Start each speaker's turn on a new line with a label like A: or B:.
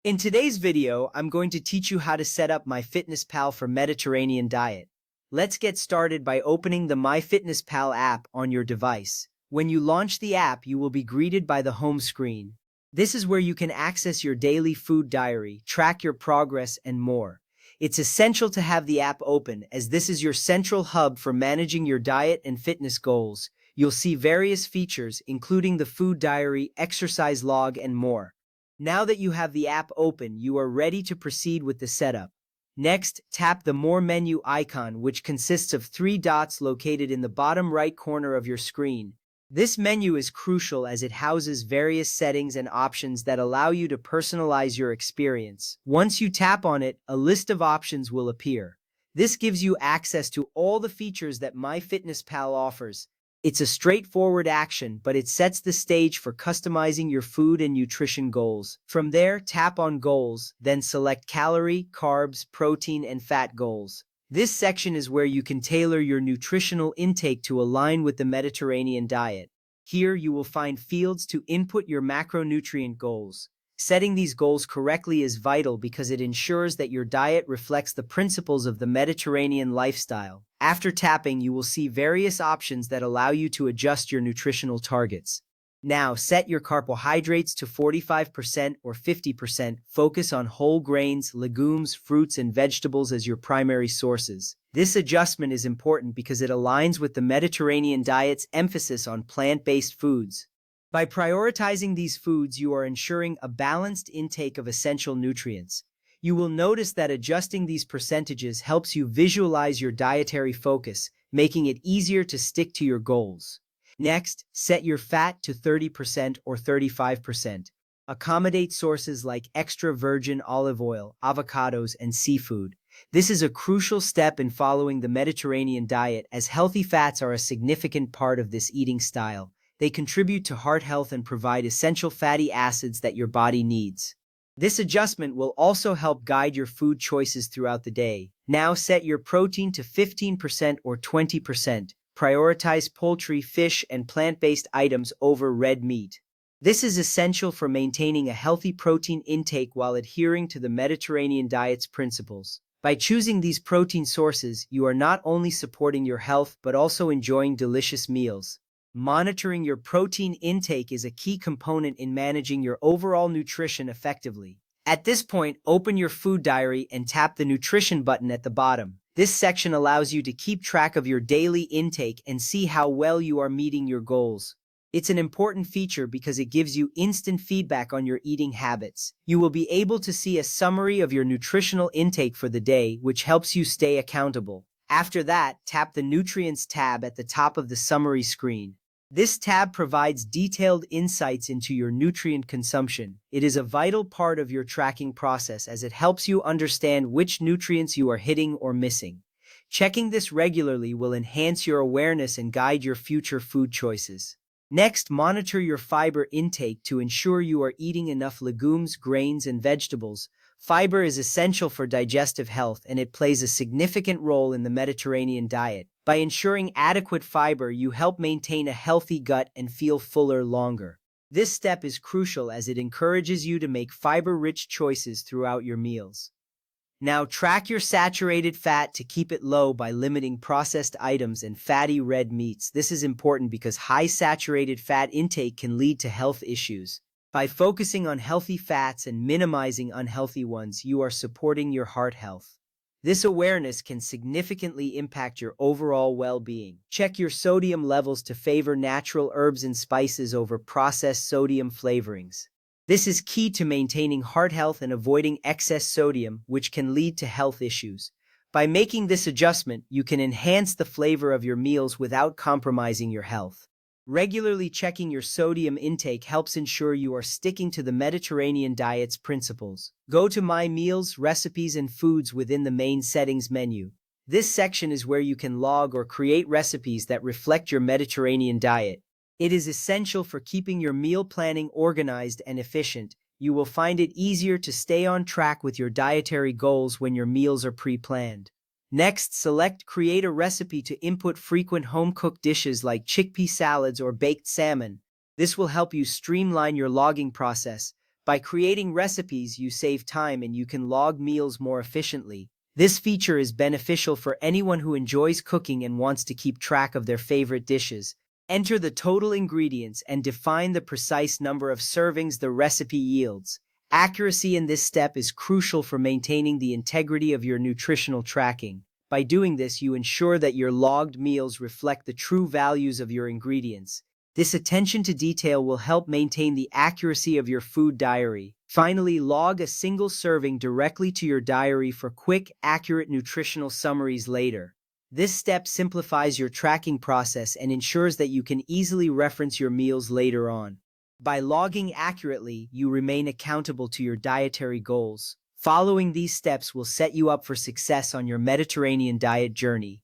A: In today's video, I'm going to teach you how to set up MyFitnessPal for Mediterranean diet. Let's get started by opening the MyFitnessPal app on your device. When you launch the app, you will be greeted by the home screen. This is where you can access your daily food diary, track your progress, and more. It's essential to have the app open, as this is your central hub for managing your diet and fitness goals. You'll see various features, including the food diary, exercise log, and more. Now that you have the app open, you are ready to proceed with the setup. Next, tap the More menu icon, which consists of three dots located in the bottom right corner of your screen. This menu is crucial as it houses various settings and options that allow you to personalize your experience. Once you tap on it, a list of options will appear. This gives you access to all the features that MyFitnessPal offers. It's a straightforward action, but it sets the stage for customizing your food and nutrition goals. From there, tap on Goals, then select Calorie, Carbs, Protein, and Fat goals. This section is where you can tailor your nutritional intake to align with the Mediterranean diet. Here, you will find fields to input your macronutrient goals. Setting these goals correctly is vital because it ensures that your diet reflects the principles of the Mediterranean lifestyle. After tapping, you will see various options that allow you to adjust your nutritional targets. Now, set your carbohydrates to 45% or 50%. Focus on whole grains, legumes, fruits, and vegetables as your primary sources. This adjustment is important because it aligns with the Mediterranean diet's emphasis on plant-based foods. By prioritizing these foods, you are ensuring a balanced intake of essential nutrients. You will notice that adjusting these percentages helps you visualize your dietary focus, making it easier to stick to your goals. Next, set your fat to 30% or 35%. Accommodate sources like extra virgin olive oil, avocados, and seafood. This is a crucial step in following the Mediterranean diet, as healthy fats are a significant part of this eating style. They contribute to heart health and provide essential fatty acids that your body needs. This adjustment will also help guide your food choices throughout the day. Now set your protein to 15% or 20%. Prioritize poultry, fish, and plant-based items over red meat. This is essential for maintaining a healthy protein intake while adhering to the Mediterranean diet's principles. By choosing these protein sources, you are not only supporting your health but also enjoying delicious meals. Monitoring your protein intake is a key component in managing your overall nutrition effectively. At this point, open your food diary and tap the nutrition button at the bottom. This section allows you to keep track of your daily intake and see how well you are meeting your goals. It's an important feature because it gives you instant feedback on your eating habits. You will be able to see a summary of your nutritional intake for the day, which helps you stay accountable. After that, tap the Nutrients tab at the top of the summary screen. This tab provides detailed insights into your nutrient consumption. It is a vital part of your tracking process as it helps you understand which nutrients you are hitting or missing. Checking this regularly will enhance your awareness and guide your future food choices. Next, monitor your fiber intake to ensure you are eating enough legumes, grains, and vegetables. Fiber is essential for digestive health, and it plays a significant role in the Mediterranean diet. By ensuring adequate fiber, you help maintain a healthy gut and feel fuller longer. This step is crucial as it encourages you to make fiber-rich choices throughout your meals. Now, track your saturated fat to keep it low by limiting processed items and fatty red meats. This is important because high saturated fat intake can lead to health issues. By focusing on healthy fats and minimizing unhealthy ones, you are supporting your heart health. This awareness can significantly impact your overall well-being. Check your sodium levels to favor natural herbs and spices over processed sodium flavorings. This is key to maintaining heart health and avoiding excess sodium, which can lead to health issues. By making this adjustment, you can enhance the flavor of your meals without compromising your health. Regularly checking your sodium intake helps ensure you are sticking to the Mediterranean diet's principles. Go to My Meals, Recipes, and Foods within the main settings menu. This section is where you can log or create recipes that reflect your Mediterranean diet. It is essential for keeping your meal planning organized and efficient. You will find it easier to stay on track with your dietary goals when your meals are pre-planned. Next, select Create a Recipe to input frequent home-cooked dishes like chickpea salads or baked salmon. This will help you streamline your logging process. By creating recipes, you save time and you can log meals more efficiently. This feature is beneficial for anyone who enjoys cooking and wants to keep track of their favorite dishes. Enter the total ingredients and define the precise number of servings the recipe yields. Accuracy in this step is crucial for maintaining the integrity of your nutritional tracking. By doing this, you ensure that your logged meals reflect the true values of your ingredients. This attention to detail will help maintain the accuracy of your food diary. Finally, log a single serving directly to your diary for quick, accurate nutritional summaries later. This step simplifies your tracking process and ensures that you can easily reference your meals later on. By logging accurately, you remain accountable to your dietary goals. Following these steps will set you up for success on your Mediterranean diet journey.